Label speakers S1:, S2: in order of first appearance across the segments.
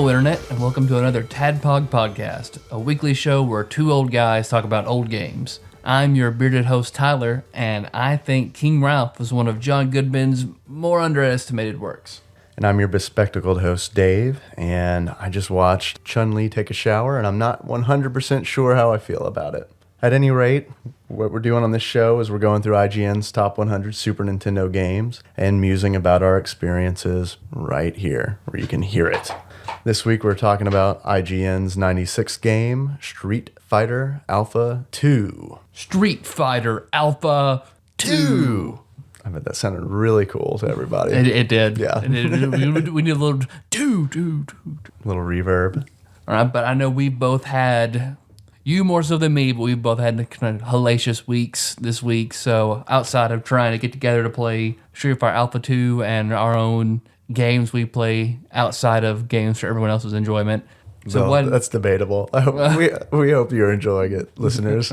S1: Hello, Internet, and welcome to another TADPOG podcast, a weekly show where two old guys talk about old games. I'm your bearded host, Tyler, and I think King Ralph was one of John Goodman's more underestimated works.
S2: And I'm your bespectacled host, Dave, and I just watched Chun-Li take a shower, and I'm not 100% sure how I feel about it. At any rate, what we're doing on this show is we're going through IGN's top 100 Super Nintendo games and musing about our experiences right here, where you can hear it. This week we're talking about IGN's 96th game, Street Fighter Alpha 2.
S1: Street Fighter Alpha 2.
S2: I bet that sounded really cool to everybody.
S1: It did.
S2: Yeah.
S1: We need a little two.
S2: Little reverb.
S1: All right, but I know we both had, you more so than me, but we've both had kind of hellacious weeks this week. So outside of trying to get together to play Street Fighter Alpha 2 and our own games we play outside of games for everyone else's enjoyment. So
S2: well, that's debatable. We hope you're enjoying it, listeners.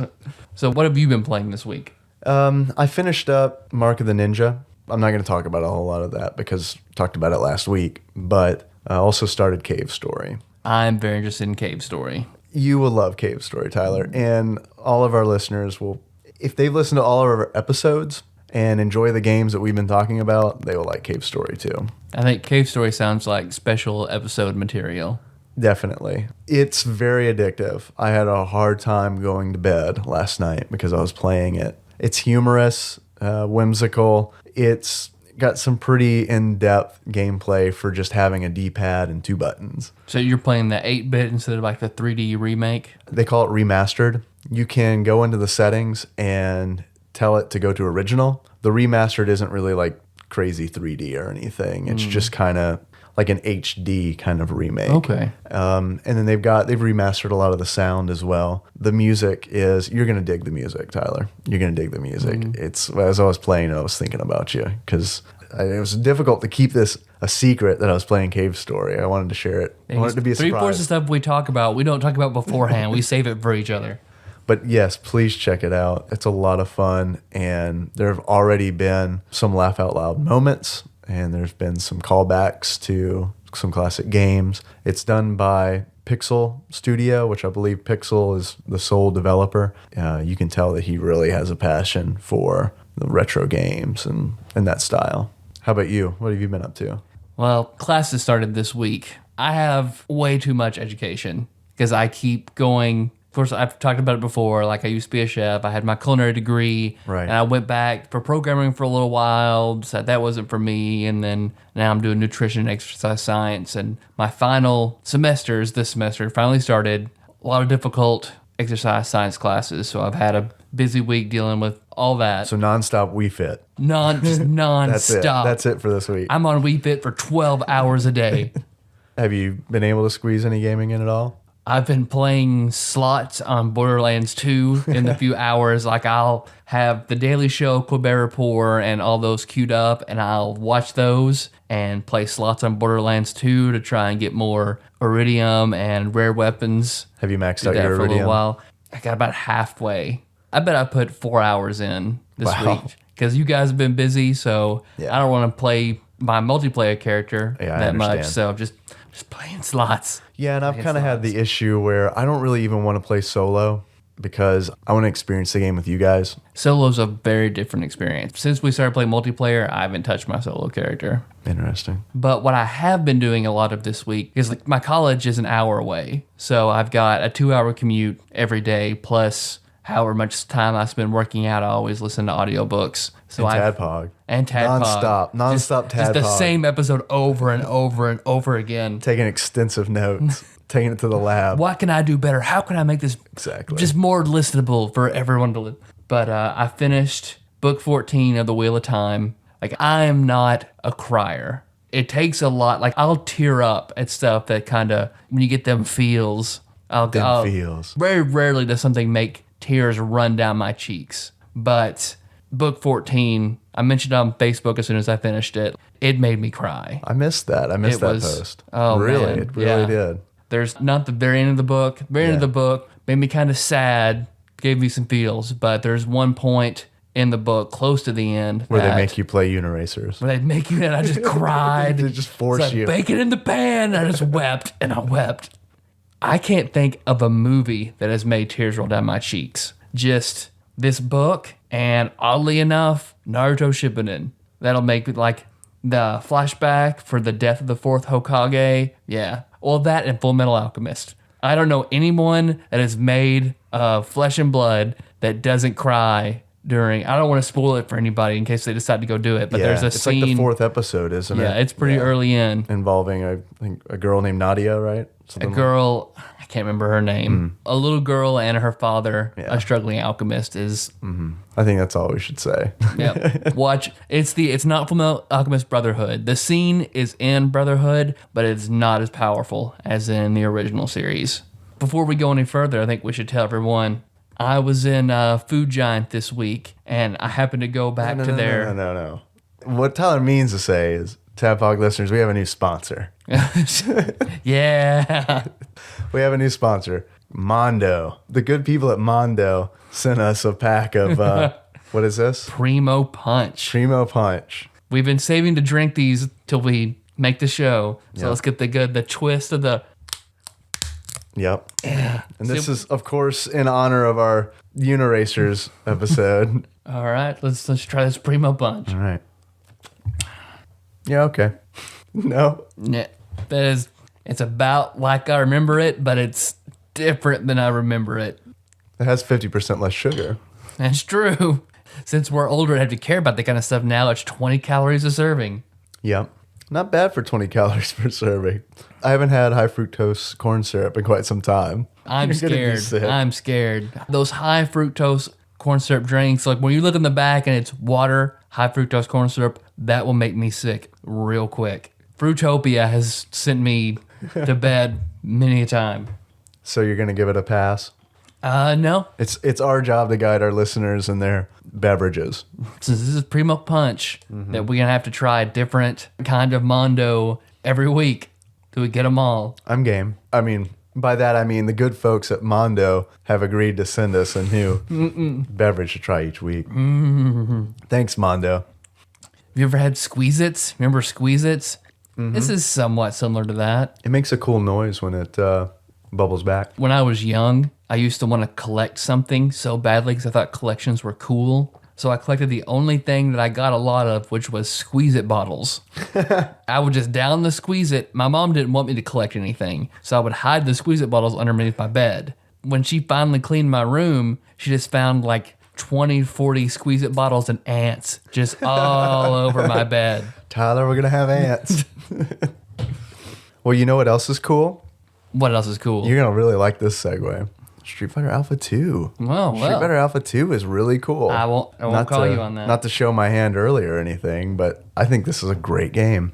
S1: So what have you been playing this week?
S2: I finished up Mark of the Ninja. I'm not going to talk about a whole lot of that because I talked about it last week, but I also started Cave Story.
S1: I'm very interested in Cave Story.
S2: You will love Cave Story, Tyler, and all of our listeners will, if they've listened to all of our episodes and enjoy the games that we've been talking about, they will like Cave Story too.
S1: I think Cave Story sounds like special episode material.
S2: Definitely. It's very addictive. I had a hard time going to bed last night because I was playing it. It's humorous, whimsical. It's got some pretty in-depth gameplay for just having a D-pad and two buttons.
S1: So you're playing the 8-bit instead of like the 3D remake?
S2: They call it remastered. You can go into the settings and tell it to go to original. The remastered isn't really like crazy 3D or anything. It's just kind of like an HD kind of remake.
S1: Okay.
S2: And then they've remastered a lot of the sound as well. The music is, you're going to dig the music, Tyler. You're going to dig the music. It's, as I was playing, I was thinking about you because it was difficult to keep this a secret that I was playing Cave Story. I wanted to share it. I wanted it to be a surprise.
S1: 3/4 of stuff we talk about, we don't talk about beforehand. We save it for each other.
S2: But yes, please check it out. It's a lot of fun, and there have already been some laugh out loud moments, and there's been some callbacks to some classic games. It's done by Pixel Studio, which I believe Pixel is the sole developer. You can tell that he really has a passion for the retro games and that style. How about you? What have you been up to?
S1: Well, classes started this week. I have way too much education because I keep going. Of course, I've talked about it before. Like, I used to be a chef. I had my culinary degree.
S2: Right.
S1: And I went back for programming for a little while. Decided that wasn't for me. And then now I'm doing nutrition and exercise science. And my final semesters this semester finally started. A lot of difficult exercise science classes. So I've had a busy week dealing with all that.
S2: So nonstop Wii Fit.
S1: Just nonstop.
S2: That's it for this week.
S1: I'm on Wii Fit for 12 hours a day.
S2: Have you been able to squeeze any gaming in at all?
S1: I've been playing slots on Borderlands 2 in the few hours. Like, I'll have the Daily Show, Quebec Report, and all those queued up, and I'll watch those and play slots on Borderlands 2 to try and get more iridium and rare weapons.
S2: Have you maxed
S1: Did
S2: out
S1: that
S2: your
S1: for a
S2: iridium?
S1: little while. I got about halfway. I bet I put 4 hours in this
S2: Wow.
S1: week because you guys have been busy, so
S2: Yeah.
S1: I don't want to play my multiplayer character
S2: Yeah, I
S1: that much.
S2: understand.
S1: So just playing slots.
S2: Yeah, and I've
S1: Playing
S2: kind of had
S1: slots.
S2: the issue where I don't really even want to play solo because I want to experience the game with you guys.
S1: Solo's a very different experience. Since we started playing multiplayer, I haven't touched my solo character.
S2: Interesting.
S1: But what I have been doing a lot of this week is, like, my college is an hour away. So I've got a 2-hour commute every day, plus however much time I spend working out, I always listen to audiobooks. So
S2: And TADPOG.
S1: And TADPOG.
S2: Non-stop
S1: Just the
S2: TADPOG.
S1: same episode over and over and over again.
S2: Taking extensive notes. Taking it to the lab.
S1: What can I do better? How can I make this
S2: Exactly.
S1: just more listenable for everyone to listen? But I finished book 14 of The Wheel of Time. Like, I am not a crier. It takes a lot. Like, I'll tear up at stuff that kind of, when you get them feels, I'll
S2: feels.
S1: Very rarely does something make tears run down my cheeks. But book 14, I mentioned on Facebook as soon as I finished it, it made me cry.
S2: I missed that. I missed
S1: It
S2: that
S1: was-
S2: post.
S1: oh,
S2: really?
S1: man.
S2: It really
S1: Yeah.
S2: did.
S1: There's not the very end of the book. Very end of
S2: Yeah.
S1: the book made me kind of sad, gave me some feels, but there's one point in the book, close to the end.
S2: Where they make you play Uniracers.
S1: Where they make you, and I just cried.
S2: They just force
S1: it's like,
S2: you.
S1: Bake it in the pan. And I just wept, and I wept. I can't think of a movie that has made tears roll down my cheeks. Just this book, and oddly enough, Naruto Shippuden. That'll make me like the flashback for the death of the fourth Hokage. Yeah. Well, that and Full Metal Alchemist. I don't know anyone that has made Flesh and Blood that doesn't cry during. I don't want to spoil it for anybody in case they decide to go do it, but there's a
S2: it's
S1: scene.
S2: like the 4th episode, isn't it?
S1: Yeah, it's pretty early in.
S2: Involving, I think, a girl named Nadia, right?
S1: A girl, I can't remember her name. A little girl and her father, a struggling alchemist, is.
S2: I think that's all we should say.
S1: Yeah, watch. It's not from the Alchemist Brotherhood. The scene is in Brotherhood, but it's not as powerful as in the original series. Before we go any further, I think we should tell everyone I was in Food Giant this week, and I happened to go back to their.
S2: No. What Tyler means to say is, TADPOG listeners, we have a new sponsor.
S1: Yeah.
S2: We have a new sponsor, Mondo. The good people at Mondo sent us a pack of, what is this?
S1: Primo Punch.
S2: Primo Punch.
S1: We've been saving to drink these till we make the show. So let's get the twist of the.
S2: Yep.
S1: Yeah.
S2: And this is, of course, in honor of our Uniracers episode.
S1: All right, let's try this Primo Punch.
S2: All right. Yeah, okay. No.
S1: Yeah, it's about like I remember it, but it's different than I remember it.
S2: It has 50% less sugar.
S1: That's true. Since we're older and have to care about that kind of stuff now, it's 20 calories a serving.
S2: Yep. Not bad for 20 calories per serving. I haven't had high fructose corn syrup in quite some time.
S1: I'm scared. Those high fructose corn syrup drinks, like when you look in the back and it's water, high fructose corn syrup, that will make me sick real quick. Fruitopia has sent me to bed many a time.
S2: So you're going to give it a pass?
S1: No.
S2: It's our job to guide our listeners in their beverages.
S1: Since this is Primo Punch, that we're going to have to try a different kind of Mondo every week till we get them all.
S2: I'm game. I mean, by that I mean the good folks at Mondo have agreed to send us a new beverage to try each week. Thanks, Mondo.
S1: Have you ever had Squeeze-Its? Remember Squeeze-Its? This is somewhat similar to that.
S2: It makes a cool noise when it bubbles back.
S1: When I was young, I used to want to collect something so badly because I thought collections were cool. So I collected the only thing that I got a lot of, which was Squeeze-It bottles. I would just down the Squeeze-It. My mom didn't want me to collect anything, so I would hide the Squeeze-It bottles underneath my bed. When she finally cleaned my room, she just found like 20, 40 Squeeze-It bottles and ants just all over my bed.
S2: Tyler, we're going to have ants. Well, you know what else is cool?
S1: What else is cool?
S2: You're going to really like this segue. Street Fighter Alpha 2.
S1: Well.
S2: Street Fighter Alpha 2 is really cool.
S1: I won't call you on that.
S2: Not to show my hand early or anything, but I think this is a great game.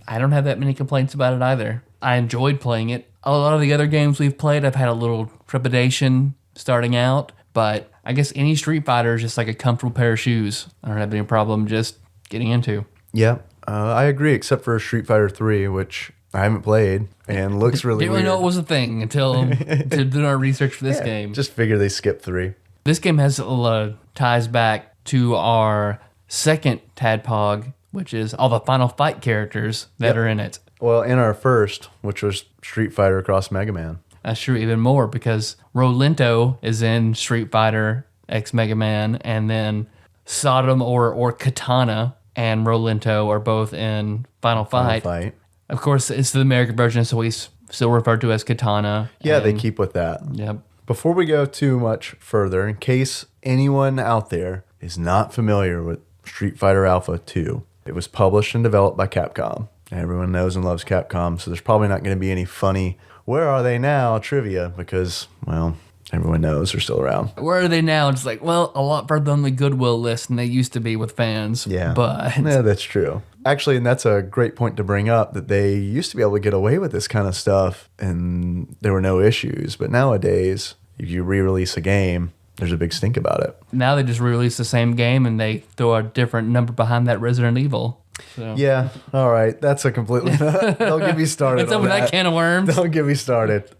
S1: I don't have that many complaints about it either. I enjoyed playing it. A lot of the other games we've played, I've had a little trepidation starting out, but I guess any Street Fighter is just like a comfortable pair of shoes. I don't have any problem just getting into.
S2: Yeah, I agree, except for Street Fighter 3, which I haven't played and looks really
S1: Didn't really
S2: weird.
S1: know it was a thing until to do our research for this game.
S2: Just figure they skipped 3.
S1: This game has a lot of ties back to our second TADPOG, which is all the Final Fight characters that are in it.
S2: Well, in our first, which was Street Fighter Cross Mega Man.
S1: That's true, even more, because Rolento is in Street Fighter X Mega Man, and then Sodom or Katana and Rolento are both in Final Fight. Of course, it's the American version, so he's still referred to as Katana.
S2: Yeah, they keep with that.
S1: Yep.
S2: Before we go too much further, in case anyone out there is not familiar with Street Fighter Alpha 2, it was published and developed by Capcom. Everyone knows and loves Capcom, so there's probably not going to be any funny "where are they now" trivia because, well, everyone knows they're still around.
S1: Where are they now? It's like, well, a lot further on the Goodwill list than they used to be with fans.
S2: Yeah.
S1: But
S2: yeah, that's true. Actually, and that's a great point to bring up, that they used to be able to get away with this kind of stuff and there were no issues. But nowadays, if you re-release a game, there's a big stink about it.
S1: now they just re-release the same game and they throw a different number behind that Resident Evil. So.
S2: Yeah, all right. That's a completely... Don't get me started
S1: It's
S2: on
S1: open that can of worms.
S2: Don't get me started.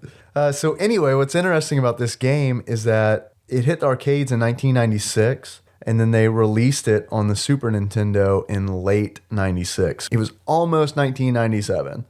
S2: So anyway, what's interesting about this game is that it hit the arcades in 1996, And then they released it on the Super Nintendo in late 96. It was almost 1997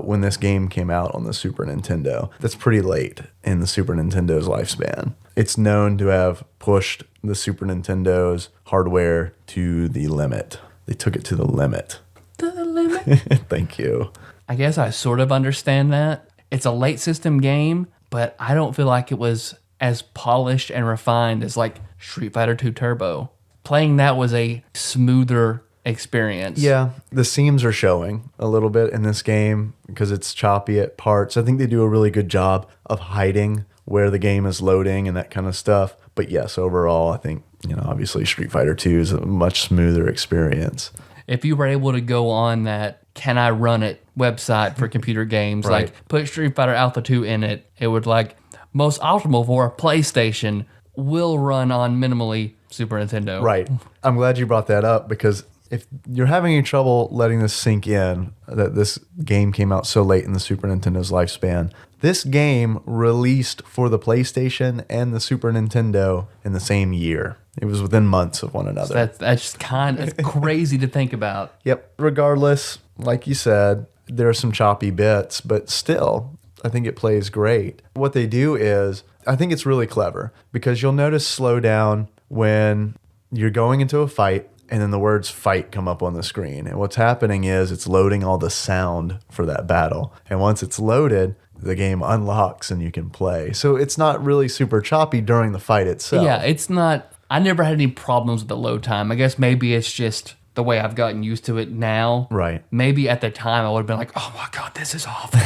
S2: when this game came out on the Super Nintendo. That's pretty late in the Super Nintendo's lifespan. It's known to have pushed the Super Nintendo's hardware to the limit. They took it to the limit.
S1: The limit.
S2: Thank you.
S1: I guess I sort of understand that. It's a late system game, but I don't feel like it was as polished and refined as like Street Fighter 2 Turbo. Playing that was a smoother experience.
S2: Yeah, the seams are showing a little bit in this game because it's choppy at parts. I think they do a really good job of hiding where the game is loading and that kind of stuff. But yes, overall, I think, obviously Street Fighter 2 is a much smoother experience.
S1: If you were able to go on that Can I Run It website for computer games,
S2: Right.
S1: like put Street Fighter Alpha 2 in it, it would like most optimal for PlayStation will run on minimally Super Nintendo.
S2: Right. I'm glad you brought that up because if you're having any trouble letting this sink in, that this game came out so late in the Super Nintendo's lifespan, this game released for the PlayStation and the Super Nintendo in the same year. It was within months of one another.
S1: So that's kind of crazy to think about.
S2: Yep. Regardless, like you said, there are some choppy bits, but still, I think it plays great. What they do is, I think it's really clever because you'll notice slowdown when you're going into a fight and then the words fight come up on the screen. And what's happening is it's loading all the sound for that battle. And once it's loaded, the game unlocks and you can play. So it's not really super choppy during the fight itself.
S1: Yeah, it's not. I never had any problems with the load time. I guess maybe it's just the way I've gotten used to it now.
S2: Right.
S1: Maybe at the time I would have been like, oh my God, this is awful.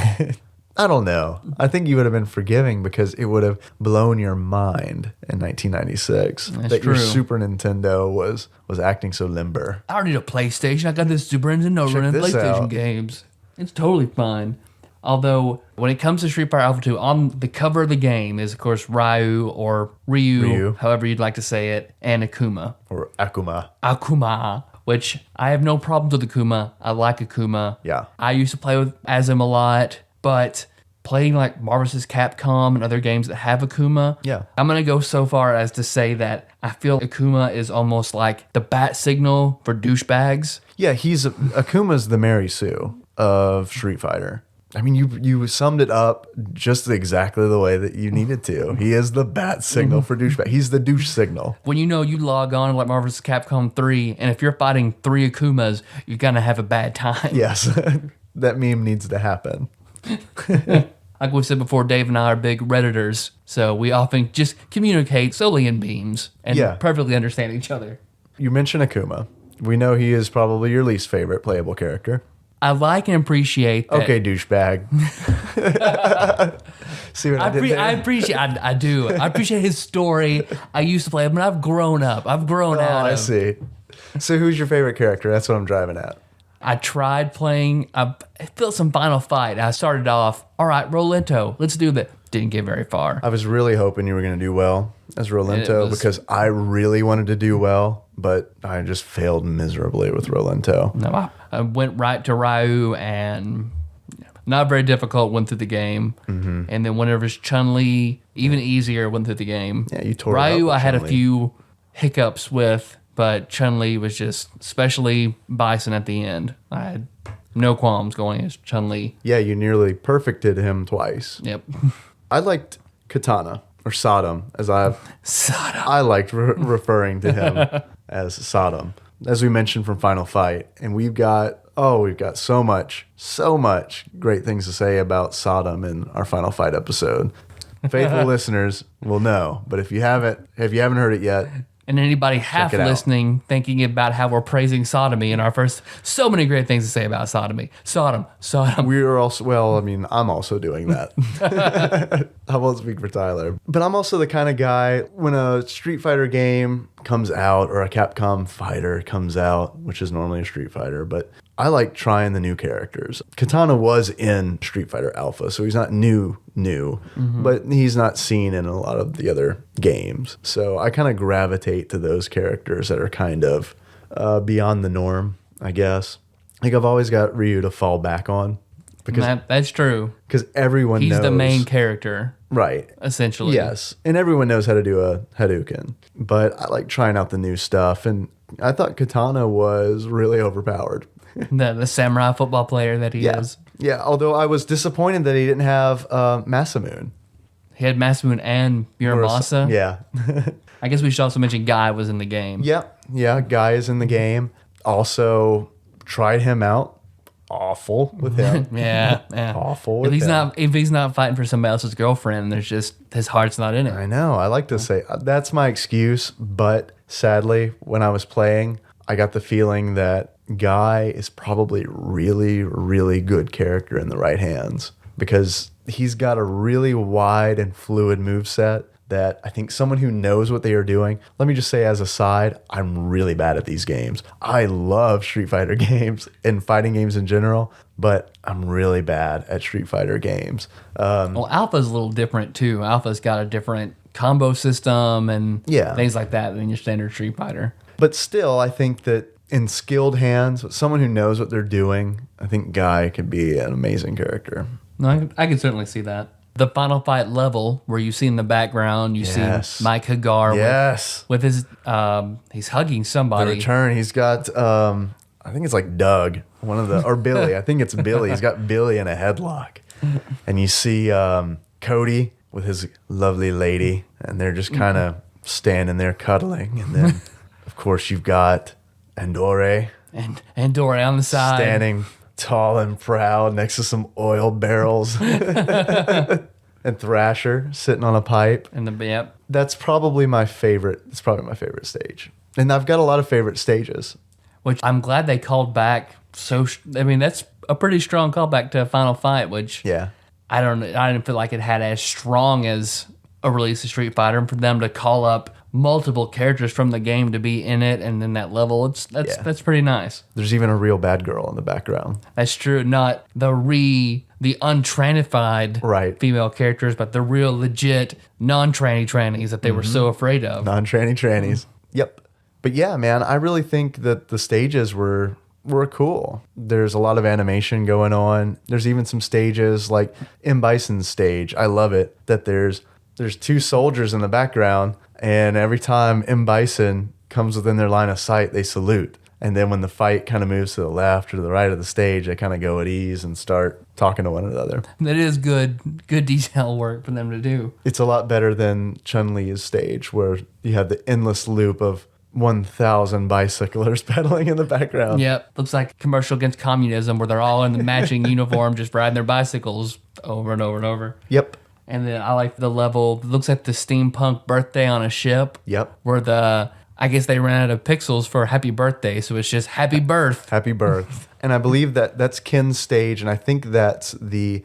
S2: I don't know. I think you would have been forgiving because it would have blown your mind in 1996 that
S1: true.
S2: your Super Nintendo was acting so limber.
S1: I don't need a PlayStation. I got this Super Nintendo
S2: Check
S1: running
S2: this
S1: PlayStation
S2: out.
S1: games. It's totally fine. Although, when it comes to Street Fighter Alpha 2, on the cover of the game is, of course, Ryu or Ryu, however you'd like to say it, and Akuma.
S2: Or Akuma.
S1: Akuma, which I have no problems with Akuma. I like Akuma.
S2: Yeah.
S1: I used to play as him a lot, but playing like Marvel vs. Capcom and other games that have Akuma,
S2: Yeah.
S1: I'm going to go so far as to say that I feel Akuma is almost like the bat signal for douchebags.
S2: Yeah, Akuma's the Mary Sue of Street Fighter. I mean, you summed it up just exactly the way that you needed to. He is the bat signal for douchebag. He's the douche signal.
S1: When you log on to like Marvel vs. Capcom 3, and if you're fighting 3 Akumas, you're going to have a bad time.
S2: Yes, that meme needs to happen.
S1: Like we've said before, Dave and I are big Redditors, so we often just communicate solely in memes and
S2: Yeah.
S1: perfectly understand each other.
S2: You mentioned Akuma. We know he is probably your least favorite playable character.
S1: I like and appreciate that.
S2: Okay, douchebag. See what I did there?
S1: I do. I appreciate his story. I used to play him, but I've grown up. I've grown out
S2: I
S1: of.
S2: see. So who's your favorite character? That's what I'm driving at.
S1: I tried playing. I felt some Final Fight. I started off, all right, Rolento. Let's do that. Didn't get very far.
S2: I was really hoping you were going to do well as Rolento because I really wanted to do well, but I just failed miserably with Rolento.
S1: No, I went right to Ryu and not very difficult, went through the game. Mm-hmm. And then whenever it's Chun-Li, even easier, went through the game.
S2: Yeah, you tore it
S1: Ryu,
S2: up with
S1: I had a
S2: Chun-Li.
S1: few hiccups with, but Chun-Li was just, especially Bison at the end. I had no qualms going as Chun-Li.
S2: Yeah, you nearly perfected him twice.
S1: Yep.
S2: I liked Katana, or Sodom, as
S1: Sodom.
S2: I liked referring to him as Sodom, as we mentioned from Final Fight. And we've got so much great things to say about Sodom in our Final Fight episode. Faithful listeners will know, but if you haven't heard it yet,
S1: And anybody half
S2: it out.
S1: listening, thinking about how we're praising sodomy in our first, so many great things to say about sodomy. Sodom.
S2: we are also, well, I mean, I'm also doing that. I won't speak for Tyler. But I'm also the kind of guy, when a Street Fighter game comes out or a Capcom fighter comes out, which is normally a Street Fighter, but I like trying the new characters. Katana was in Street Fighter Alpha, so he's not new, but he's not seen in a lot of the other games. So I kind of gravitate to those characters that are kind of beyond the norm, I guess. Like I've always got Ryu to fall back on
S1: That's true.
S2: Because everyone knows.
S1: He's the main character.
S2: Right.
S1: Essentially.
S2: Yes. And everyone knows how to do a Hadouken. But I like trying out the new stuff. And I thought Katana was really overpowered.
S1: The samurai football player that he is.
S2: Yeah. Although I was disappointed that he didn't have Masamune.
S1: He had Masamune and Muramasa.
S2: Yeah.
S1: I guess we should also mention Guy was in the game.
S2: Yeah. Guy is in the game. Also tried him out. Awful with him.
S1: Yeah.
S2: Awful with him.
S1: If he's not fighting for somebody else's girlfriend, there's just his heart's not in it.
S2: I know. I like to say that's my excuse, but sadly, when I was playing, I got the feeling that Guy is probably really, really good character in the right hands because he's got a really wide and fluid moveset that I think someone who knows what they are doing. Let me just say as a side, I'm really bad at these games. I love Street Fighter games and fighting games in general, but I'm really bad at Street Fighter games.
S1: Well, Alpha's a little different too. Alpha's got a different combo system and things like that than your standard Street Fighter.
S2: But still, I think that in skilled hands, with someone who knows what they're doing, I think Guy could be an amazing character.
S1: No, I can certainly see that. The final fight level where you see in the background, you see Mike Hagar with his, he's hugging somebody.
S2: The return, he's got, I think it's like Doug, or Billy. I think it's Billy. He's got Billy in a headlock. And you see Cody with his lovely lady, and they're just kind of standing there cuddling. And then, of course, you've got Andore.
S1: And Andore on the side.
S2: Standing tall and proud next to some oil barrels. And Thrasher sitting on a pipe. That's probably my favorite. It's probably my favorite stage. And I've got a lot of favorite stages.
S1: Which I'm glad they called back. That's a pretty strong callback to a Final Fight, which I didn't feel like it had as strong as a release of Street Fighter. And for them to call up multiple characters from the game to be in it and then that level, that's pretty nice.
S2: There's even a real bad girl in the background.
S1: That's true. Not the untrannified female characters, but the real legit non-trannies that they were so afraid of.
S2: Non-trannies. Yep. But yeah, man, I really think that the stages were cool. There's a lot of animation going on. There's even some stages like M. Bison's stage. I love it that there's two soldiers in the background, and every time M. Bison comes within their line of sight, they salute. And then when the fight kind of moves to the left or to the right of the stage, they kind of go at ease and start talking to one another.
S1: That is good detail work for them to do.
S2: It's a lot better than Chun-Li's stage, where you have the endless loop of 1,000 bicyclers pedaling in the background.
S1: Yep. Looks like a commercial against communism where they're all in the matching uniform just riding their bicycles over and over and over.
S2: Yep.
S1: And then I like the level, looks like the steampunk birthday on a ship.
S2: Yep.
S1: Where I guess they ran out of pixels for happy birthday, so it's just happy birth.
S2: Happy birth. And I believe that's Ken's stage, and I think that's the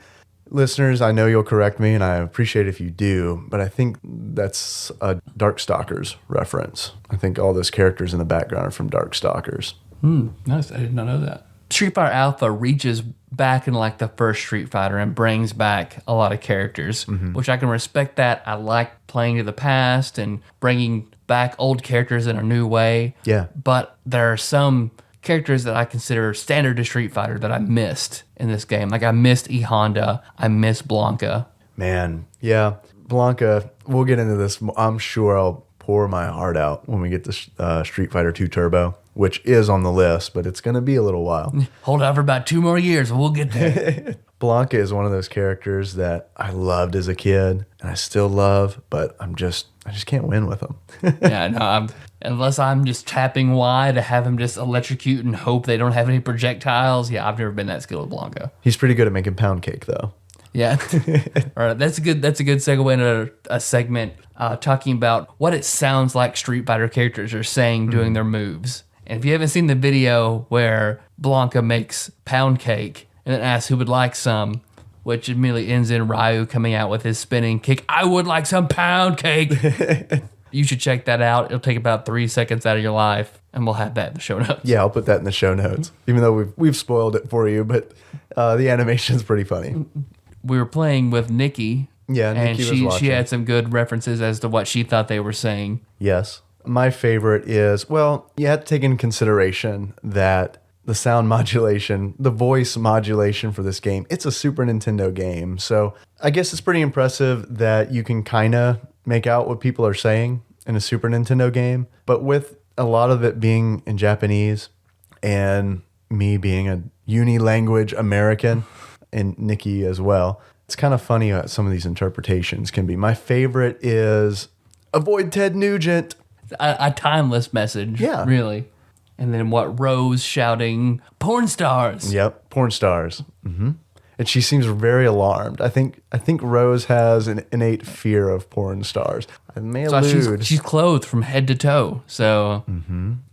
S2: listeners, I know you'll correct me, and I appreciate if you do, but I think that's a Darkstalkers reference. I think all those characters in the background are from Darkstalkers.
S1: Nice. I did not know that. Street Fighter Alpha reaches back in like the first Street Fighter and brings back a lot of characters, which I can respect that. I like playing to the past and bringing back old characters in a new way.
S2: Yeah.
S1: But there are some characters that I consider standard to Street Fighter that I missed in this game. Like I missed E Honda. I missed Blanca.
S2: Man, yeah. Blanca, we'll get into this. I'm sure I'll pour my heart out when we get to Street Fighter 2 Turbo, which is on the list, but it's going to be a little while.
S1: Hold out for about 2 more years and we'll get there.
S2: Blanca is one of those characters that I loved as a kid and I still love, but I just can't win with him.
S1: Yeah, no, unless I'm just tapping Y to have him just electrocute and hope they don't have any projectiles. Yeah, I've never been that skilled with Blanca.
S2: He's pretty good at making pound cake, though.
S1: Yeah. All right, that's a good segue into a segment talking about what it sounds like Street Fighter characters are saying doing their moves. And if you haven't seen the video where Blanca makes pound cake and then asks who would like some, which immediately ends in Ryu coming out with his spinning kick, I would like some pound cake. You should check that out. It'll take about 3 seconds out of your life, and we'll have that in the show notes.
S2: Yeah, I'll put that in the show notes, even though we've spoiled it for you, but the animation's pretty funny.
S1: We were playing with Nikki.
S2: Yeah, Nikki was watching.
S1: She had some good references as to what she thought they were saying.
S2: Yes. My favorite is, well, you have to take into consideration that the sound modulation, the voice modulation for this game. It's a Super Nintendo game. So I guess it's pretty impressive that you can kind of make out what people are saying in a Super Nintendo game. But with a lot of it being in Japanese and me being a uni-language American and Nikki as well, it's kind of funny what some of these interpretations can be. My favorite is avoid Ted Nugent.
S1: A timeless message.
S2: Yeah.
S1: Really. And then what, Rose shouting, porn stars.
S2: Yep, porn stars. And she seems very alarmed. I think Rose has an innate fear of porn stars. I may allude.
S1: She's clothed from head to toe. So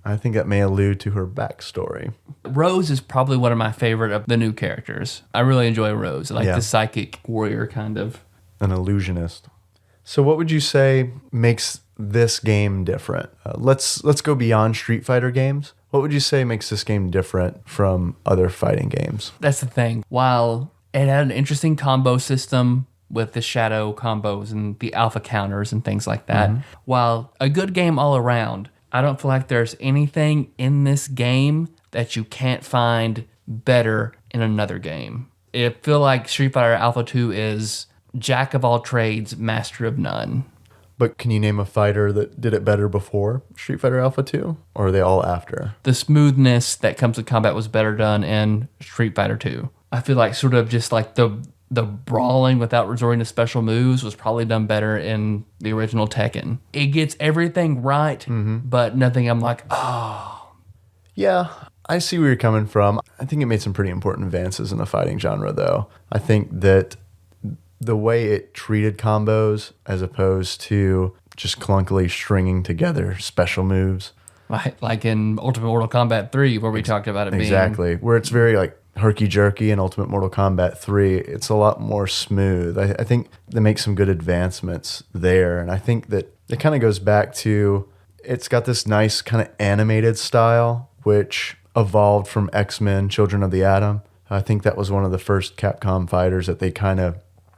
S2: I think that may allude to her backstory.
S1: Rose is probably one of my favorite of the new characters. I really enjoy Rose, like the psychic warrior kind of.
S2: An illusionist. So what would you say makes this game different? Let's go beyond Street Fighter games. What would you say makes this game different from other fighting games?
S1: That's the thing. While it had an interesting combo system with the shadow combos and the alpha counters and things like that, while a good game all around, I don't feel like there's anything in this game that you can't find better in another game. I feel like Street Fighter Alpha 2 is jack of all trades, master of none.
S2: But can you name a fighter that did it better before Street Fighter Alpha 2? Or are they all after?
S1: The smoothness that comes with combat was better done in Street Fighter 2. I feel like sort of just like the brawling without resorting to special moves was probably done better in the original Tekken. It gets everything right, but nothing I'm like, oh.
S2: Yeah, I see where you're coming from. I think it made some pretty important advances in the fighting genre, though. I think that the way it treated combos as opposed to just clunkily stringing together special moves.
S1: Like in Ultimate Mortal Kombat 3, where we talked about it being...
S2: Exactly, where it's very like herky-jerky in Ultimate Mortal Kombat 3. It's a lot more smooth. I think they make some good advancements there, and I think that it kind of goes back to... It's got this nice kind of animated style, which evolved from X-Men Children of the Atom. I think that was one of the first Capcom fighters that they kind of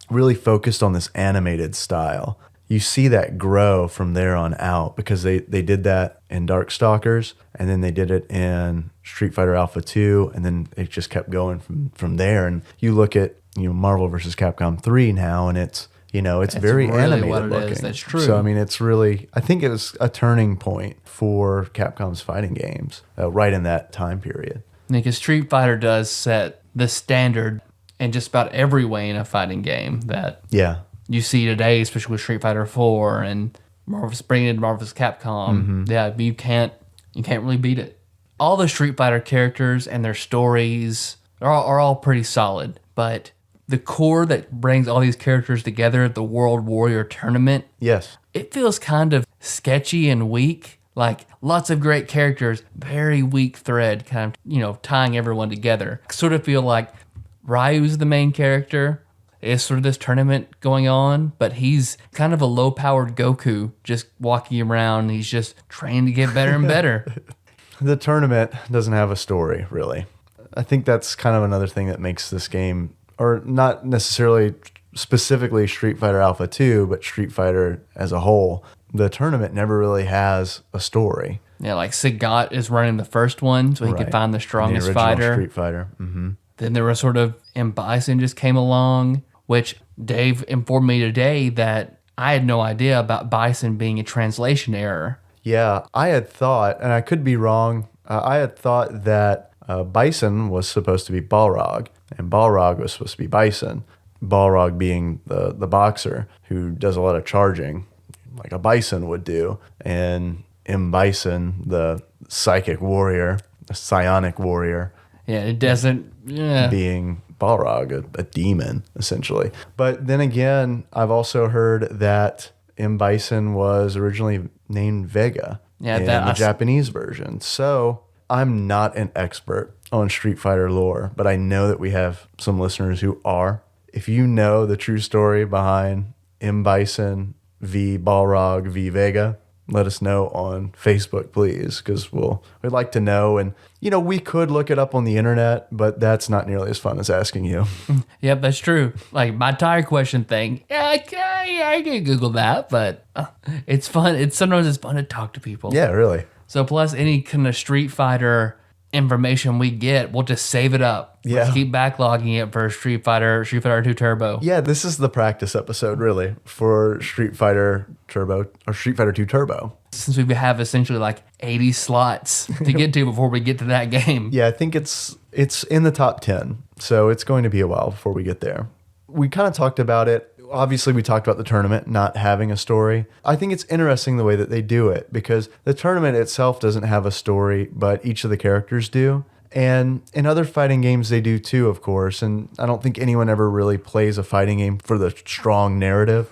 S2: really focused on this animated style. You see that grow from there on out because they did that in Darkstalkers, and then they did it in Street Fighter Alpha 2, and then it just kept going from there. And you look at Marvel vs. Capcom 3 now, and it's very
S1: really
S2: animated
S1: what it
S2: looking.
S1: is. That's true.
S2: So I mean, it's really, I think it was a turning point for Capcom's fighting games right in that time period.
S1: Because Street Fighter does set the standard in just about every way in a fighting game that you see today, especially with Street Fighter 4 and bringing in Marvel vs. Capcom. Yeah, you can't really beat it. All the Street Fighter characters and their stories are all pretty solid, but the core that brings all these characters together, the World Warrior Tournament, it feels kind of sketchy and weak. Like, lots of great characters, very weak thread, kind of, tying everyone together. Sort of feel like Ryu's the main character. It's sort of this tournament going on, but he's kind of a low-powered Goku, just walking around. He's just trying to get better and better.
S2: The tournament doesn't have a story, really. I think that's kind of another thing that makes this game, or not necessarily specifically Street Fighter Alpha 2, but Street Fighter as a whole. The tournament never really has a story.
S1: Yeah, like Sagat is running the first one, so he could find the strongest fighter.
S2: Street Fighter.
S1: Then there was sort of M. Bison just came along, which Dave informed me today that I had no idea about Bison being a translation error.
S2: Yeah, I had thought, and I could be wrong, I had thought that Bison was supposed to be Balrog, and Balrog was supposed to be Bison. Balrog being the boxer who does a lot of charging, like a Bison would do, and M. Bison, the psychic warrior, the psionic warrior.
S1: Yeah, it doesn't... Yeah.
S2: Being Balrog, a demon, essentially. But then again, I've also heard that M. Bison was originally named Vega in the Japanese version. So I'm not an expert on Street Fighter lore, but I know that we have some listeners who are. If you know the true story behind M. Bison v. Balrog v. Vega, let us know on Facebook, please, because we'd like to know. And, we could look it up on the internet, but that's not nearly as fun as asking you.
S1: Yep, that's true. Like my tire question thing. Yeah, I can Google that, but it's fun. Sometimes it's fun to talk to people.
S2: Yeah, really.
S1: So plus any kind of Street Fighter information we get, we'll just save it up.
S2: Yeah.
S1: Let's keep backlogging it for Street Fighter 2 Turbo.
S2: Yeah, this is the practice episode, really, for Street Fighter Turbo or Street Fighter 2 Turbo.
S1: Since we have essentially like 80 slots to get to before we get to that game.
S2: Yeah, I think it's in the top 10, so it's going to be a while before we get there. We kind of talked about it. Obviously, we talked about the tournament not having a story. I think it's interesting the way that they do it because the tournament itself doesn't have a story, but each of the characters do. And in other fighting games, they do too, of course. And I don't think anyone ever really plays a fighting game for the strong narrative.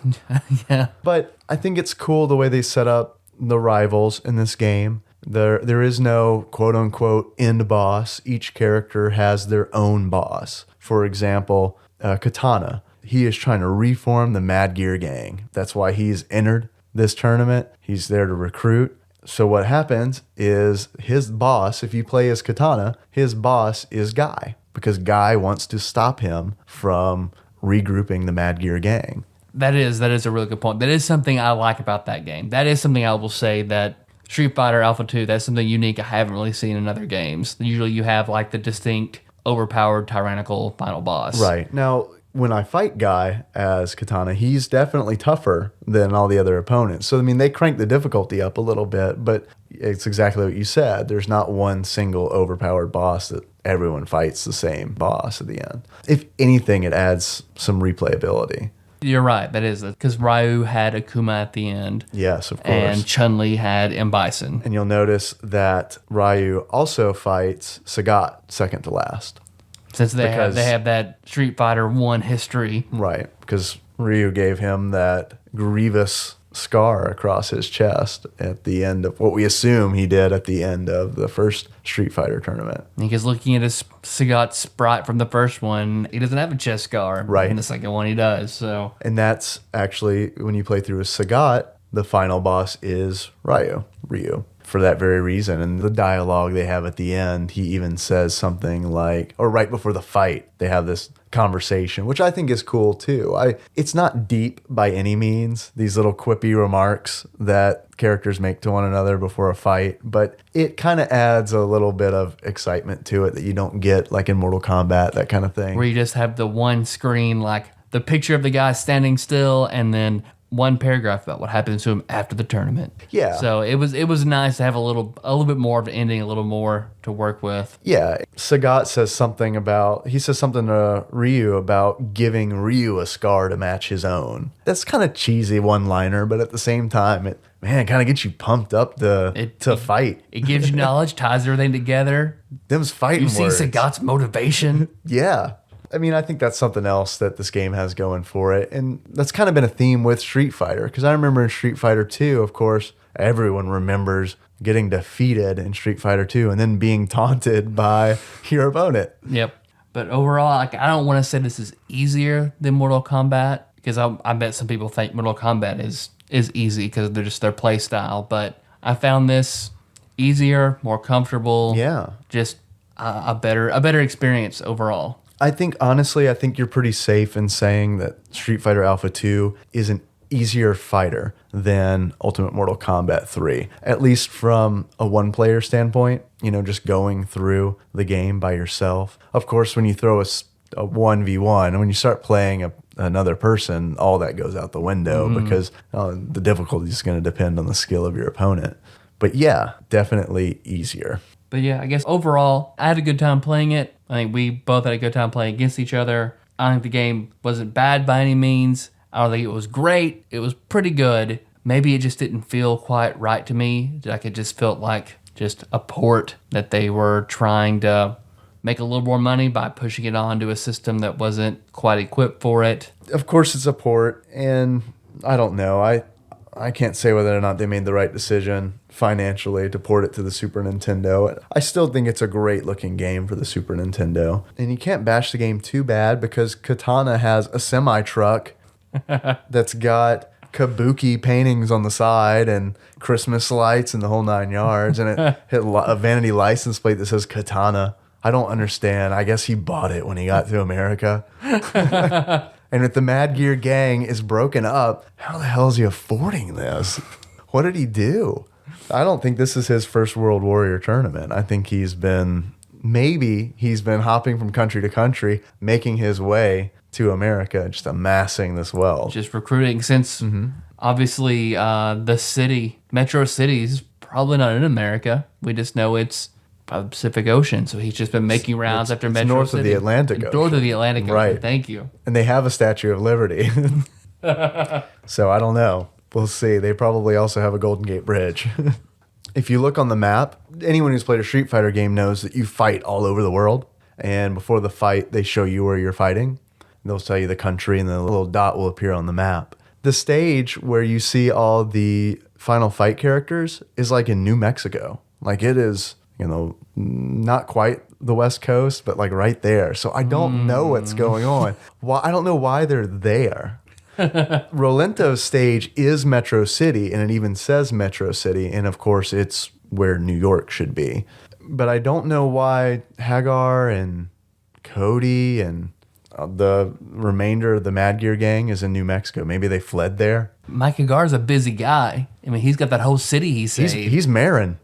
S1: Yeah.
S2: But I think it's cool the way they set up the rivals in this game. There is no quote unquote end boss. Each character has their own boss. For example, Katana. He is trying to reform the Mad Gear Gang. That's why he's entered this tournament. He's there to recruit. So what happens is his boss, if you play as Katana, his boss is Guy because Guy wants to stop him from regrouping the Mad Gear Gang.
S1: That is a really good point. That is something I like about that game. That is something I will say that Street Fighter Alpha 2, that's something unique I haven't really seen in other games. Usually you have like the distinct, overpowered, tyrannical final boss.
S2: Right. Now, when I fight Guy as Katana, he's definitely tougher than all the other opponents. So, I mean, they crank the difficulty up a little bit, but it's exactly what you said. There's not one single overpowered boss that everyone fights the same boss at the end. If anything, it adds some replayability.
S1: You're right. That is it. Because Ryu had Akuma at the end.
S2: Yes, of course.
S1: And Chun-Li had M. Bison.
S2: And you'll notice that Ryu also fights Sagat second to last.
S1: Since they have that Street Fighter 1 history.
S2: Right, because Ryu gave him that grievous scar across his chest at the end of what we assume he did at the end of the first Street Fighter tournament.
S1: Because looking at his Sagat sprite from the first one, he doesn't have a chest scar.
S2: Right.
S1: In the second one, he does. So,
S2: and that's actually, when you play through as Sagat, the final boss is Ryu. For that very reason. And the dialogue they have at the end, he even says something like, or right before the fight, they have this conversation, which I think is cool too. It's not deep by any means, these little quippy remarks that characters make to one another before a fight, but it kind of adds a little bit of excitement to it that you don't get like in Mortal Kombat, that kind of thing.
S1: Where you just have the one screen, like the picture of the guy standing still, and then one paragraph about what happens to him after the tournament.
S2: Yeah.
S1: So it was nice to have a little bit more of an ending, a little more to work with.
S2: Yeah. Sagat says something to Ryu about giving Ryu a scar to match his own. That's kind of cheesy one-liner, but at the same time, it kind of gets you pumped up to fight.
S1: It gives you knowledge, ties everything together.
S2: Them's fighting
S1: You
S2: words.
S1: see Sagat's motivation.
S2: Yeah. I mean, I think that's something else that this game has going for it. And that's kind of been a theme with Street Fighter. Because I remember in Street Fighter 2, of course, everyone remembers getting defeated in Street Fighter 2 and then being taunted by your opponent.
S1: Yep. But overall, like, I don't want to say this is easier than Mortal Kombat. Because I bet some people think Mortal Kombat is easy because they're just their play style. But I found this easier, more comfortable.
S2: Yeah.
S1: Just a better experience overall.
S2: I think you're pretty safe in saying that Street Fighter Alpha 2 is an easier fighter than Ultimate Mortal Kombat 3, at least from a one-player standpoint, just going through the game by yourself. Of course, when you throw a 1v1, and when you start playing another person, all that goes out the window because the difficulty is going to depend on the skill of your opponent. But yeah, definitely easier.
S1: But yeah, I guess overall, I had a good time playing it. I think we both had a good time playing against each other. I think the game wasn't bad by any means. I don't think it was great. It was pretty good. Maybe it just didn't feel quite right to me. Like it just felt like just a port that they were trying to make a little more money by pushing it onto a system that wasn't quite equipped for it.
S2: Of course it's a port, and I don't know. I can't say whether or not they made the right decision financially to port it to the Super Nintendo. I still think it's a great looking game for the Super Nintendo. And you can't bash the game too bad because Katana has a semi-truck that's got kabuki paintings on the side and Christmas lights and the whole 9 yards. And it hit a vanity license plate that says Katana. I don't understand. I guess he bought it when he got to America. And if the Mad Gear Gang is broken up, how the hell is he affording this? What did he do? I don't think this is his first World Warrior tournament. I think maybe he's been hopping from country to country, making his way to America, just amassing this wealth.
S1: Just recruiting, since obviously the city, Metro City, is probably not in America. We just know it's by the Pacific Ocean. So he's just been making rounds after
S2: it's
S1: Metro
S2: north
S1: City.
S2: of the Atlantic Ocean.
S1: North of the Atlantic Ocean,
S2: Right.
S1: Thank you.
S2: And they have a Statue of Liberty. So I don't know. We'll see. They probably also have a Golden Gate Bridge. If you look on the map, anyone who's played a Street Fighter game knows that you fight all over the world. And before the fight, they show you where you're fighting. They'll tell you the country, and the little dot will appear on the map. The stage where you see all the final fight characters is like in New Mexico. Like it is, not quite the West Coast, but like right there. So I don't know what's going on. I don't know why they're there. Rolento's stage is Metro City, and it even says Metro City, and of course it's where New York should be. But I don't know why Hagar and Cody and the remainder of the Mad Gear gang is in New Mexico. Maybe they fled there.
S1: Mike Agar's a busy guy. I mean, he's got that whole city he saved.
S2: He's Marin.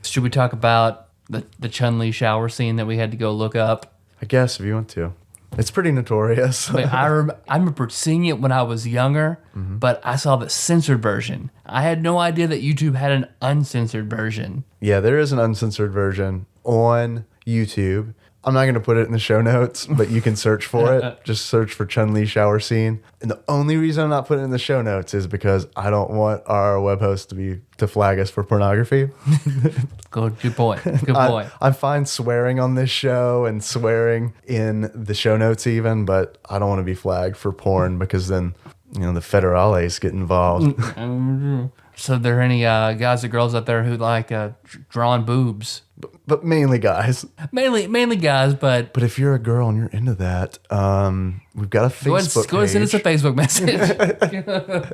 S1: Should we talk about the Chun-Li shower scene that we had to go look up?
S2: I guess if you want to. It's pretty notorious.
S1: I remember seeing it when I was younger, but I saw the censored version. I had no idea that YouTube had an uncensored version.
S2: Yeah, there is an uncensored version on YouTube. I'm not going to put it in the show notes, but you can search for it. Just search for Chun-Li shower scene. And the only reason I'm not putting it in the show notes is because I don't want our web host to flag us for pornography.
S1: Good point. Good point.
S2: I'm fine swearing on this show and swearing in the show notes even, but I don't want to be flagged for porn because then, the federales get involved.
S1: So are there any guys or girls out there who like drawing boobs?
S2: But mainly guys.
S1: Mainly guys, but
S2: But if you're a girl and you're into that, we've got a Facebook
S1: go ahead and send us a
S2: page.
S1: Facebook message.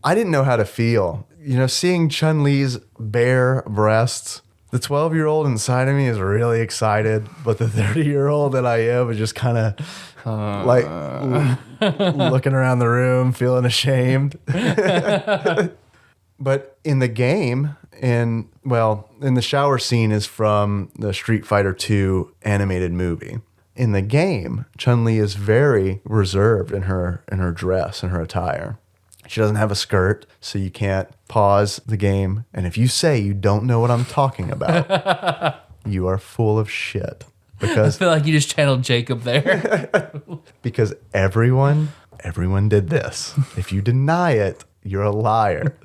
S2: I didn't know how to feel. Seeing Chun-Li's bare breasts, the 12-year-old inside of me is really excited, but the 30-year-old that I am is just kind of looking around the room, feeling ashamed. But in the game, in the shower scene is from the Street Fighter II animated movie. In the game, Chun-Li is very reserved in her dress and her attire. She doesn't have a skirt, so you can't pause the game. And if you say you don't know what I'm talking about, you are full of shit.
S1: I
S2: Because
S1: feel like you just channeled Jacob there.
S2: because everyone did this. If you deny it, you're a liar.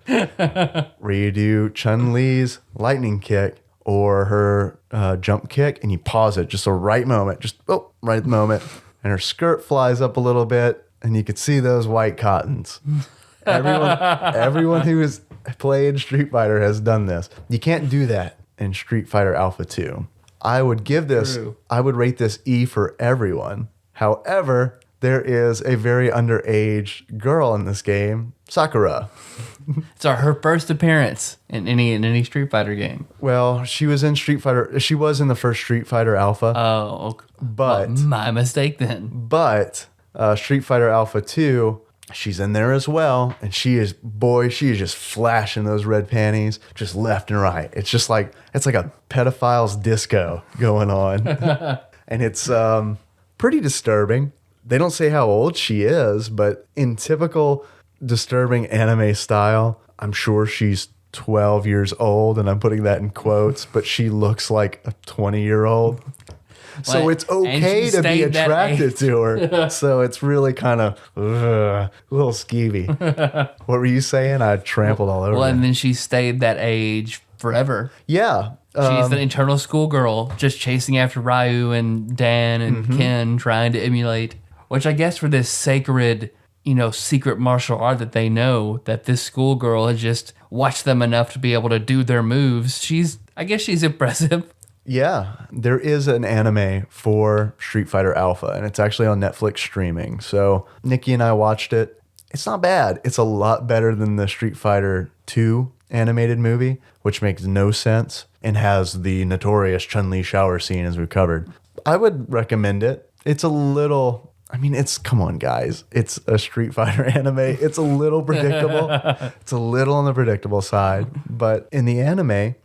S2: Where you do Chun-Li's lightning kick or her jump kick, and you pause it just the right moment, right moment, and her skirt flies up a little bit, and you could see those white cottons. Everyone who has played Street Fighter has done this. You can't do that in Street Fighter Alpha 2. I would rate this E for everyone. However, there is a very underage girl in this game, Sakura.
S1: It's her first appearance in any Street Fighter game.
S2: Well, she was in Street Fighter. She was in the first Street Fighter Alpha.
S1: Oh, okay.
S2: But
S1: My mistake then.
S2: But Street Fighter Alpha 2, she's in there as well, and she is just flashing those red panties just left and right. It's like a pedophile's disco going on, and it's pretty disturbing. They don't say how old she is, but in typical disturbing anime style, I'm sure she's 12 years old, and I'm putting that in quotes, but she looks like a 20-year-old. So it's okay to be attracted to her. So it's really kind of a little skeevy. What were you saying? I trampled all over.
S1: Well,
S2: her.
S1: and then she stayed that age forever.
S2: Yeah.
S1: She's an eternal schoolgirl, just chasing after Ryu and Dan and Ken, trying to emulate. Which I guess for this sacred, secret martial art that they know, that this schoolgirl has just watched them enough to be able to do their moves. I guess she's impressive.
S2: Yeah, there is an anime for Street Fighter Alpha, and it's actually on Netflix streaming. So Nikki and I watched it. It's not bad. It's a lot better than the Street Fighter 2 animated movie, which makes no sense and has the notorious Chun-Li shower scene as we've covered. I would recommend it. It's a little I mean, come on, guys. It's a Street Fighter anime. It's a little predictable. It's a little on the predictable side. But in the anime,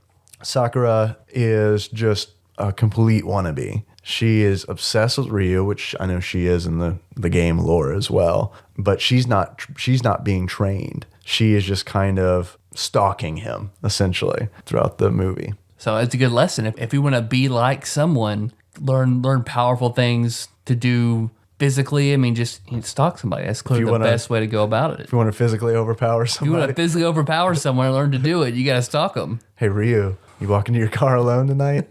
S2: Sakura is just a complete wannabe. She is obsessed with Ryu, which I know she is in the game lore as well. But she's not being trained. She is just kind of stalking him, essentially, throughout the movie.
S1: So it's a good lesson. If you want to be like someone, learn powerful things to do physically. I mean, just stalk somebody. That's clearly the best way to go about it.
S2: If you want to physically overpower somebody.
S1: If you want to physically overpower someone and learn to do it, you got to stalk them.
S2: Hey, Ryu, you walk into your car alone tonight?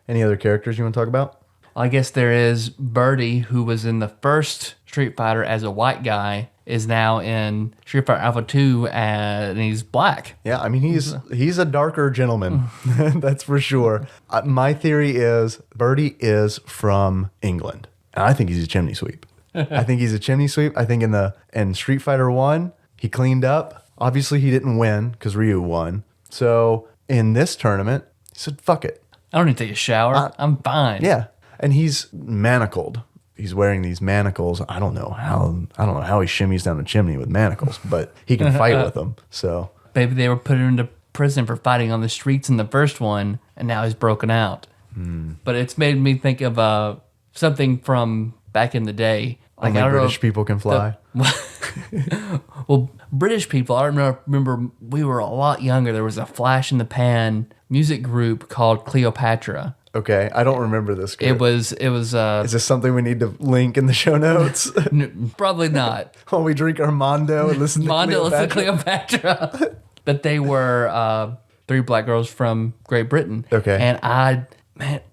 S2: Any other characters you want to talk about?
S1: I guess there is Birdie, who was in the first Street Fighter as a white guy, is now in Street Fighter Alpha 2 and he's black.
S2: Yeah, I mean, he's a darker gentleman. That's for sure. My theory is Birdie is from England. And I think he's a chimney sweep. I think he's a chimney sweep. I think in Street Fighter 1, he cleaned up. Obviously, he didn't win because Ryu won. So in this tournament, he said, fuck it.
S1: I don't need to take a shower. I'm fine.
S2: Yeah. And he's manacled. He's wearing these manacles. I don't know how he shimmies down the chimney with manacles, but he can fight with them. So
S1: maybe they were put him into prison for fighting on the streets in the first one, and now he's broken out. But it's made me think of something from back in the day.
S2: Like, only British people can fly.
S1: Well, British people, I remember we were a lot younger. There was a flash in the pan music group called Cleopatra.
S2: Okay, I don't remember this group.
S1: It was.
S2: Is this something we need to link in the show notes?
S1: Probably not.
S2: While we drink our Mondo and listen to
S1: Cleopatra. But they were 3 black girls from Great Britain.
S2: Okay.
S1: And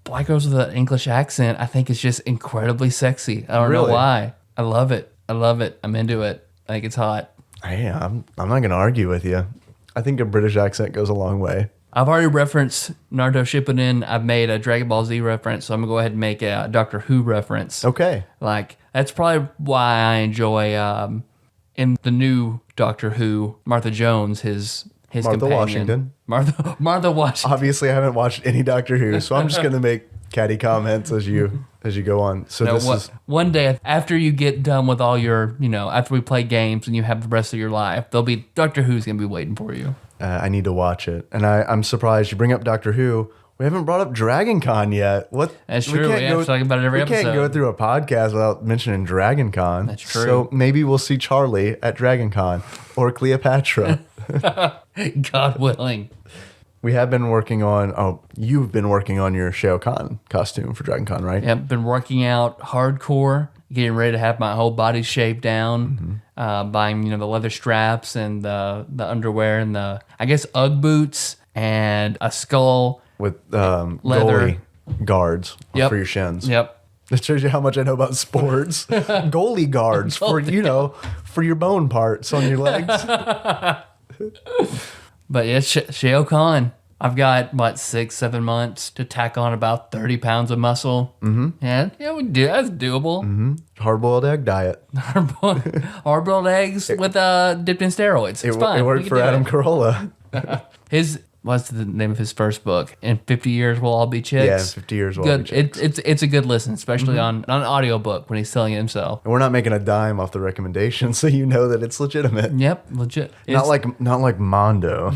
S1: black girls with an English accent, I think is just incredibly sexy. I don't know why. I love it. I'm into it. I think it's hot.
S2: Yeah, I'm not going to argue with you. I think a British accent goes a long way.
S1: I've already referenced Naruto Shippuden. I've made a Dragon Ball Z reference, so I'm going to go ahead and make a Doctor Who reference.
S2: Okay.
S1: Like, that's probably why I enjoy, in the new Doctor Who, Martha Jones, his
S2: Martha
S1: companion.
S2: Washington.
S1: Martha Washington.
S2: Obviously, I haven't watched any Doctor Who, so I'm just going to make catty comments as you go on. So
S1: one day after you get done with all your, after we play games and you have the rest of your life, there'll be Doctor Who's going to be waiting for you.
S2: I need to watch it, and I'm surprised you bring up Doctor Who. We haven't brought up Dragon Con yet. What?
S1: That's true. We have to talk about it every episode.
S2: We can't go through a podcast without mentioning Dragon Con.
S1: That's true.
S2: So maybe we'll see Charlie at Dragon Con or Cleopatra.
S1: God willing.
S2: We have been working on. You've been working on your Shao Kahn costume for Dragon Con, right?
S1: Yeah, been working out hardcore, getting ready to have my whole body shaved down. Buying the leather straps and the underwear and the UGG boots and a skull
S2: with
S1: leather
S2: goalie guards for your shins.
S1: Yep.
S2: That shows you how much I know about sports. Goalie guards for your bone parts on your legs.
S1: But yeah, Shao Kahn. I've got 6-7 months to tack on about 30 pounds of muscle. Yeah, we do. That's doable.
S2: Hard-boiled egg diet.
S1: Hard-boiled eggs with dipped in steroids. It's fine.
S2: It worked for Adam Carolla.
S1: What's the name of his first book? In 50 Years We'll All Be Chicks.
S2: Yeah, 50 Years We'll All Be Chicks.
S1: It's a good listen, especially on an audiobook when he's selling it himself.
S2: And we're not making a dime off the recommendation, so you know that it's legitimate.
S1: Yep, legit.
S2: Not like Mondo.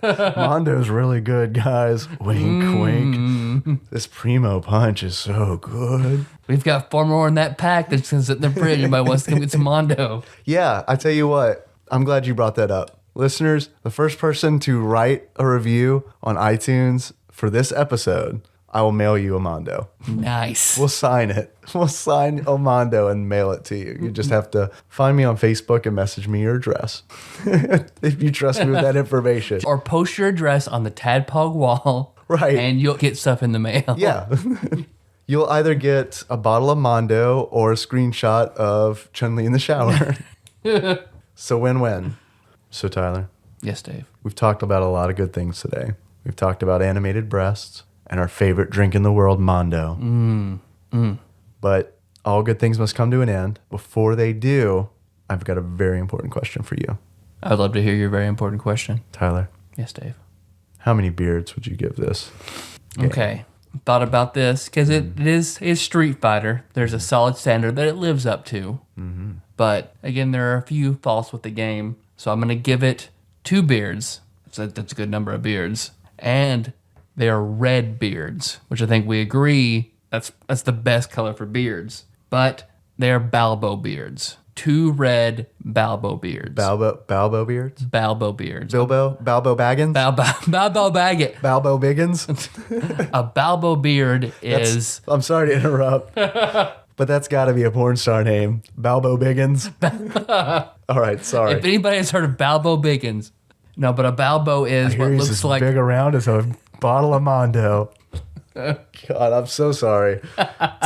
S2: Mondo's really good, guys. Wink, wink. This Primo Punch is so good.
S1: We've got 4 more in that pack that's going to sit in the fridge. Anybody wants to come get some Mondo.
S2: Yeah, I tell you what. I'm glad you brought that up. Listeners, the first person to write a review on iTunes for this episode, I will mail you a Mondo.
S1: Nice.
S2: We'll sign it. We'll sign a Mondo and mail it to you. You just have to find me on Facebook and message me your address if you trust me with that information.
S1: Or post your address on the TADPOG wall.
S2: Right.
S1: And you'll get stuff in the mail.
S2: Yeah. You'll either get a bottle of Mondo or a screenshot of Chun-Li in the shower. So win-win. So Tyler.
S1: Yes, Dave.
S2: We've talked about a lot of good things today. We've talked about animated breasts and our favorite drink in the world, Mondo. But all good things must come to an end. Before they do, I've got a very important question for you.
S1: I'd love to hear your very important question.
S2: Tyler.
S1: Yes, Dave.
S2: How many beards would you give this game?
S1: Okay. thought about this because it is Street Fighter. There's a solid standard that it lives up to. Mm-hmm. But again, there are a few faults with the game. So I'm going to give it 2 beards. That's a good number of beards. And they are red beards, which I think we agree that's the best color for beards. But they're Balbo beards. 2 red Balbo beards.
S2: Balbo beards?
S1: Balbo beards.
S2: Balbo Baggins?
S1: Balbo Baggett.
S2: Balbo Biggins?
S1: A Balbo beard is...
S2: I'm sorry to interrupt, but that's got to be a porn star name. Balbo Biggins? All right, sorry.
S1: If anybody has heard of Balbo Biggins... No, but a Balbo is what looks like...
S2: big around as a bottle of Mondo. God, I'm so sorry.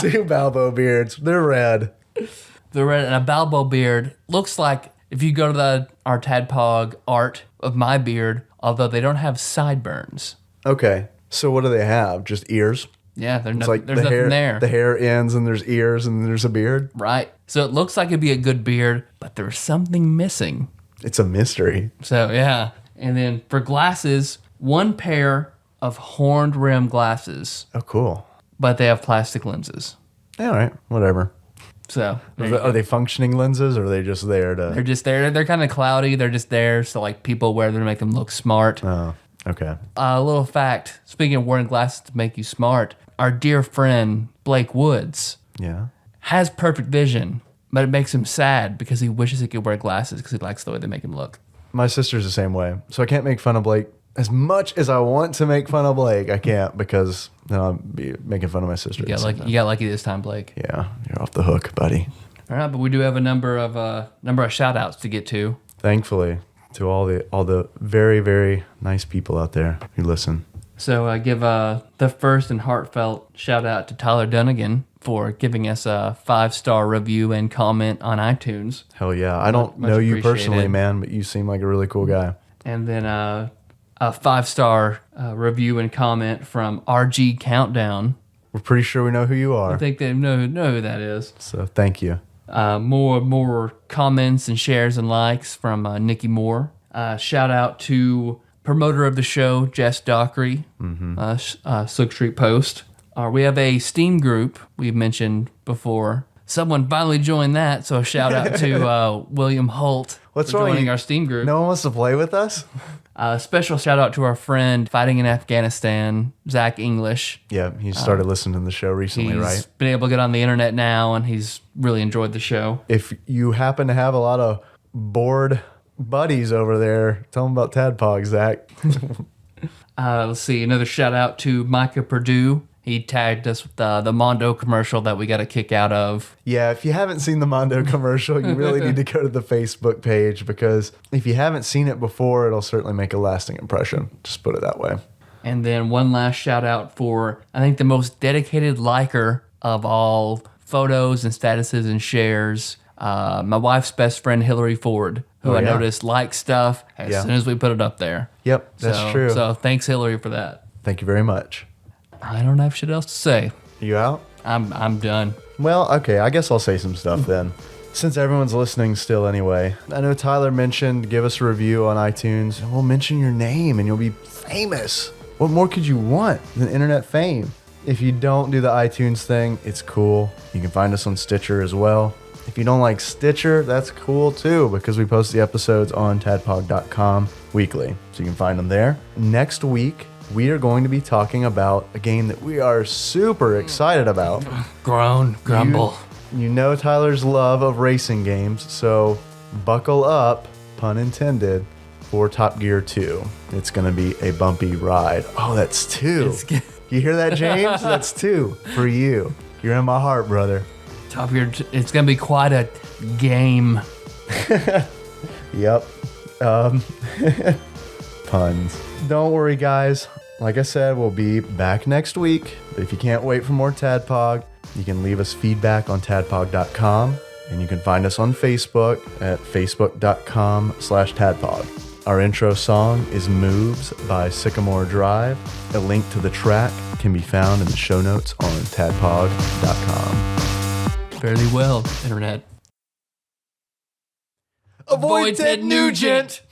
S2: 2 Balbo beards. They're red.
S1: The red and a Balbo beard looks like if you go to our TADPOG art of my beard, although they don't have sideburns.
S2: Okay, so what do they have? Just ears?
S1: Yeah, there's
S2: Like
S1: nothing there.
S2: The hair ends and there's ears and there's a beard?
S1: Right. So it looks like it'd be a good beard, but there's something missing.
S2: It's a mystery.
S1: So, yeah. And then for glasses, 1 pair of horned rim glasses.
S2: Oh, cool.
S1: But they have plastic lenses.
S2: All right, whatever.
S1: So
S2: Are they functioning lenses or are they just there to...
S1: They're just there. They're kind of cloudy. They're just there. So like people wear them to make them look smart.
S2: Oh, okay.
S1: A little fact, speaking of wearing glasses to make you smart, our dear friend Blake Woods
S2: Yeah.
S1: has perfect vision, but it makes him sad because he wishes he could wear glasses because he likes the way they make him look.
S2: My sister's the same way. So I can't make fun of Blake. As much as I want to make fun of Blake, I can't because then I'll be making fun of my sister.
S1: You got lucky this time, Blake.
S2: Yeah, you're off the hook, buddy.
S1: All right, but we do have a number of shout outs to get to.
S2: Thankfully, to all the very, very nice people out there who listen.
S1: So I give the first and heartfelt shout out to Tyler Dunnigan for giving us a 5-star review and comment on iTunes.
S2: Hell yeah. I don't
S1: Much
S2: know you
S1: appreciated.
S2: personally, man, but you seem like a really cool guy.
S1: And then a 5-star review and comment from RG Countdown.
S2: We're pretty sure we know who you are.
S1: I think they know who that is.
S2: So thank you.
S1: More comments and shares and likes from Nikki Moore. Shout out to promoter of the show, Jess Dockery, Silk Street Post. We have a Steam group we've mentioned before. Someone finally joined that, so a shout out to William Holt for joining our Steam group.
S2: No one wants to play with us?
S1: Special shout out to our friend fighting in Afghanistan, Zach English.
S2: Yeah, he started listening to the show recently,
S1: He's
S2: right?
S1: been able to get on the internet now, and he's really enjoyed the show.
S2: If you happen to have a lot of bored buddies over there, tell them about Tadpog, Zach.
S1: Let's see, another shout out to Micah Purdue. He tagged us with the Mondo commercial that we got a kick out of.
S2: Yeah, if you haven't seen the Mondo commercial, you really need to go to the Facebook page because if you haven't seen it before, it'll certainly make a lasting impression. Just put it that way.
S1: And then one last shout out for, I think, the most dedicated liker of all photos and statuses and shares, my wife's best friend, Hillary Ford, who I noticed likes stuff as soon as we put it up there.
S2: Yep, that's true.
S1: So thanks, Hillary, for that.
S2: Thank you very much.
S1: I don't have shit else to say.
S2: You out?
S1: I'm done.
S2: Well, okay, I guess I'll say some stuff then. Since everyone's listening still anyway, I know Tyler mentioned give us a review on iTunes. We'll mention your name and you'll be famous. What more could you want than internet fame? If you don't do the iTunes thing, it's cool. You can find us on Stitcher as well. If you don't like Stitcher, that's cool too because we post the episodes on tadpog.com weekly. So you can find them there. Next week, we are going to be talking about a game that we are super excited about.
S1: Groan, grumble.
S2: You know Tyler's love of racing games, so buckle up, pun intended, for Top Gear 2. It's going to be a bumpy ride. Oh, that's 2. You hear that, James? That's 2 for you. You're in my heart, brother.
S1: Top Gear, it's going to be quite a game.
S2: Yep. Puns. Don't worry, guys. Like I said, we'll be back next week. But if you can't wait for more Tadpog, you can leave us feedback on tadpog.com. And you can find us on Facebook at facebook.com/tadpog. Our intro song is Moves by Sycamore Drive. A link to the track can be found in the show notes on tadpog.com.
S1: Fairly well, internet.
S2: Avoid Ted Nugent!